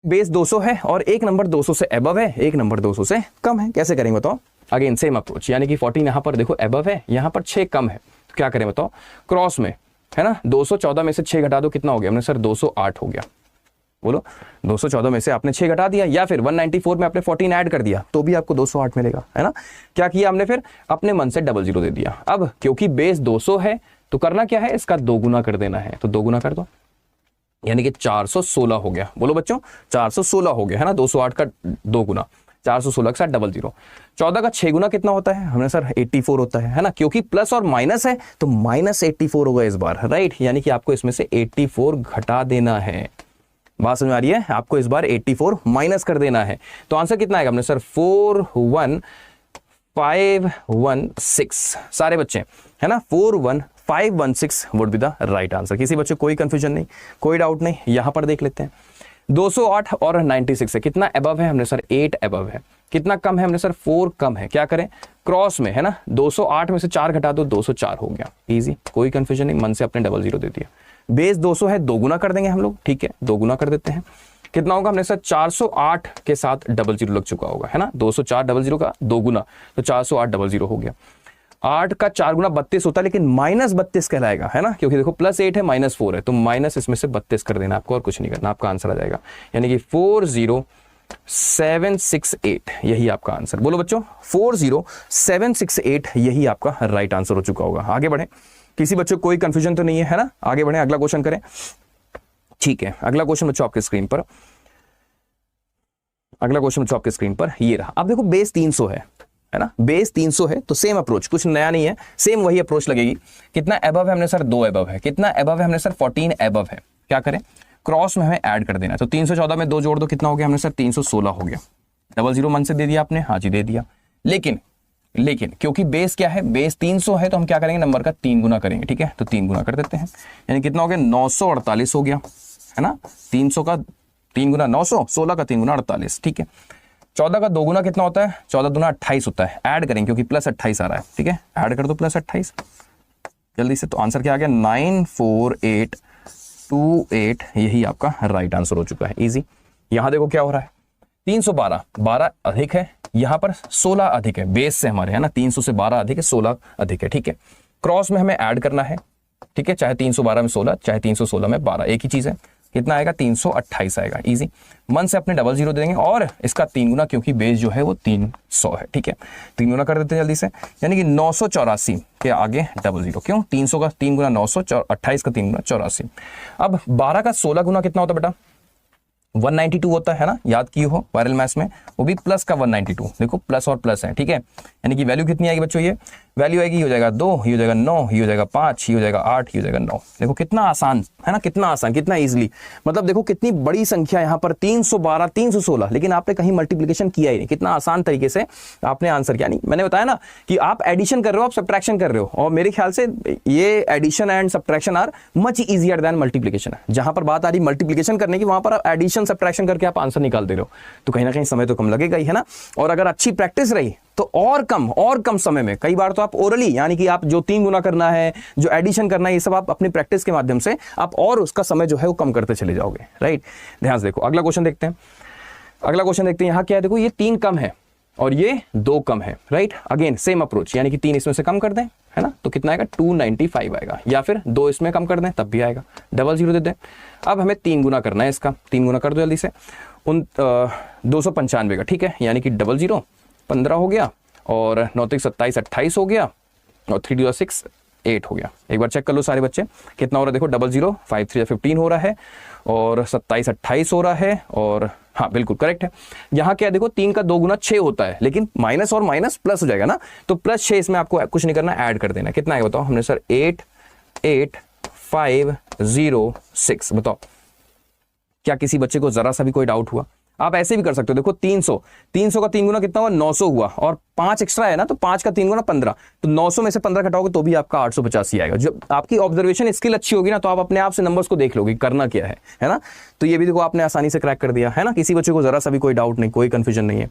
Base 200 है और एक नंबर 200 से अबव है, एक नंबर 200 से कम है। कैसे करेंगे बताओ? अगेन सेम अप्रोच, यानी कि 14 यहाँ पर देखो अबव है, यहाँ पर 6 कम है, तो क्या करें बताओ? क्रॉस में है ना, 214 में से 6 घटा दो, कितना हो गया? हमने सर 208 हो गया। बोलो 214 में से आपने 6 घटा दिया, या फिर 194 में आपने 14 ऐड कर दिया तो भी आपको 208 मिलेगा, है ना। क्या किया हमने? फिर अपने मन से डबल जीरो दे दिया। अब क्योंकि बेस 200 है तो करना क्या है? इसका दोगुना कर देना है, तो दोगुना कर दो, यानी कि 416 हो गया। बोलो बच्चों 416 हो गया, है ना। 208 का 2 गुना 416 के साथ डबल जीरो। 14 का 6 गुना कितना होता है? हमने सर 84 होता है ना। क्योंकि प्लस और माइनस है तो माइनस 84 होगा इस बार, राइट। यानी कि आपको इसमें से 84 घटा देना है। बात समझ आ रही है? आपको इस बार 84 माइनस कर देना है। तो आंसर कितना आएगा? हमने सर 41516 सारे बच्चे, है ना। 41516 would be the right answer. किसी बच्चे कोई कंफ्यूजन नहीं, कोई डाउट नहीं? यहां पर देख लेते हैं 208 और 96 है, कितना अबव है? हमने सर 8 अबव है। कितना कम है? हमने सर 4 कम है। क्या करें? क्रॉस में, है ना। 208 में से 4 घटा दो, 204 हो गया। इजी, कोई कंफ्यूजन नहीं, मन से अपने डबल जीरो दे दिया। बेस 200 है, दोगुना कर देंगे हम लोग, ठीक है, दोगुना कर देते हैं। कितना होगा? हमने सर 408 के साथ डबल जीरो लग चुका होगा, है ना। 204 डबल जीरो का दोगुना, तो 408 डबल जीरो हो गया। 8 का 4 गुना 32 होता है, लेकिन माइनस 32 कहलाएगा, है ना। क्योंकि देखो प्लस 8 है माइनस 4 है, तो माइनस इसमें से 32 कर देना आपको, और कुछ नहीं करना, आपका आंसर आ जाएगा। यानी कि 40768 यही आपका आंसर। बोलो बच्चों 40768 यही आपका राइट आंसर हो चुका होगा। आगे बढ़े, किसी बच्चे को कोई कंफ्यूजन तो नहीं है ना। आगे बढ़े, अगला क्वेश्चन करें, ठीक है। अगला क्वेश्चन बच्चों आपके स्क्रीन पर, अगला क्वेश्चन बच्चों आपके स्क्रीन पर ये रहा। अब देखो बेस 300 है ना। बेस 300 है तो सेम अप्रोच, कुछ नया नहीं है, सेम वही अप्रोच लगेगी। कितना अबव है? हमने सर 2 अबव है। कितना अबव है? हमने सर 14 अबव है। क्या करें? क्रॉस में हमें ऐड कर देना है, तो 314 में 2 जोड़ दो, कितना हो गया? हमने सर 316 हो गया। डबल जीरो मन से दे दिया आपने? हाँ जी दे दिया। लेकिन क्योंकि बेस क्या है? बेस 300 है, तो हम क्या करेंगे? नंबर का 3 गुना करेंगे, ठीक है। तो 3 गुना कर देते हैं, यानी कितना हो गया? 948 हो गया, है ना। 300 का 3 गुना 900, 16 का 3 गुना 48, ठीक है। 14 का 2 गुना कितना होता है? 14 दूना 28 होता है। ऐड करेंगे क्योंकि प्लस 28 आ रहा है, ठीक है। ऐड कर दो प्लस 28 जल्दी से, तो आंसर क्या आ गया? 94828 यही आपका राइट आंसर हो चुका है। इजी। यहां देखो क्या हो रहा है, 312 12 अधिक है, यहां पर 16 अधिक है बेस से हमारे, है ना। 300 से 12 अधिक है, 16 अधिक है, ठीक है। क्रॉस में हमें ऐड करना है, ठीक है। चाहे 312 में 16, चाहे 316 में 12, एक ही चीज है। कितना आएगा? 328 आएगा। इजी, मन से अपने डबल जीरो दे देंगे, और इसका 3 गुना, क्योंकि बेस जो है वो 300 है, ठीक है। 3 गुना कर देते हैं जल्दी से, यानी कि 984 के आगे डबल जीरो। क्यों? 300 का 3 गुना 900, 28 का 3 गुना 84। अब 12 का 16 गुना कितना होता है बेटा? 192 होता है ना, याद किए हो वायरल मैथ्स में, वो भी प्लस का 192। देखो प्लस और प्लस है, ठीक है। यानी कि वैल्यू कितनी आएगी बच्चों? ये वैल्यू आएगी, ये हो जाएगा 2, ये हो जाएगा 9, ये हो जाएगा 5, ये हो जाएगा 8, ये हो जाएगा 9। देखो कितना आसान है ना, कितना आसान, कितना इजीली। मतलब देखो कितनी बड़ी संख्या यहाँ पर 312 316, लेकिन आपने कहीं मल्टीप्लिकेशन किया ही नहीं। कितना आसान तरीके से आपने आंसर किया। नहीं, मैंने बताया ना कि आप एडिशन कर रहे हो, आप सब्ट्रैक्शन कर रहे हो, और मेरे ख्याल से ये addition and subtraction are much easier than multiplication है। जहां पर बात आ रही मल्टीप्लिकेशन करने की, वहां पर एडिशन सब्ट्रैक्शन करके आप आंसर निकाल दे रहे हो, तो कहीं ना कहीं समय तो कम लगेगा ही, है ना। और अगर अच्छी प्रैक्टिस रही तो और कम समय में, कई बार तो आप ओरली, यानी कि आप जो 3 गुना करना है, जो एडिशन करना है, ये सब आप अपनी प्रैक्टिस के माध्यम से आप और उसका समय जो है वो कम करते चले जाओगे, राइट। ध्यान से देखो, अगला क्वेश्चन देखते हैं। अगला क्वेश्चन देखते हैं, यहां क्या है? देखो ये 3 कम है और ये 2 कम है, राइट। अगेन सेम अप्रोच, यानी कि 3 इसमें से कम कर दें, है ना, तो कितना आएगा? 295 आएगा। या फिर 2 इसमें कम कर दें, तब भी आएगा। डबल जीरो दे दें। अब हमें 3 गुना करना है, इसका 3 गुना कर दो जल्दी से, 295 का, ठीक है। यानी कि डबल जीरो 15 हो गया, और 9 3 27 28 हो गया, और 3 2 6 8 हो गया। एक बार चेक कर लो सारे बच्चे, कितना हो रहा है? देखो डबल जीरो 5 3 15 हो रहा है, और 27 28 हो रहा है, और हाँ बिल्कुल करेक्ट है। यहाँ क्या देखो 3 का 2 गुना 6 होता है, लेकिन माइनस और माइनस प्लस हो जाएगा ना, तो प्लस 6 इसमें आपको कुछ नहीं करना, ऐड कर देना। कितना है बताओ? हमने सर 88506। बताओ क्या किसी बच्चे को जरा सा भी कोई डाउट हुआ? आप ऐसे भी कर सकते हो। देखो 300 का 3 गुना कितना हुआ? 900 हुआ, और 5 एक्स्ट्रा है ना, तो 5 का 3 गुना 15, तो 900 में से 15 घटाओगे तो भी आपका 885 आएगा। जब आपकी ऑब्जर्वेशन स्किल अच्छी होगी ना, तो आप अपने आप से नंबर्स को देख लोगे करना क्या है ना। तो ये भी देखो आपने आसानी से क्रैक कर दिया, है ना। किसी बच्चे को जरा सा भी कोई डाउट नहीं, कोई कंफ्यूजन नहीं है।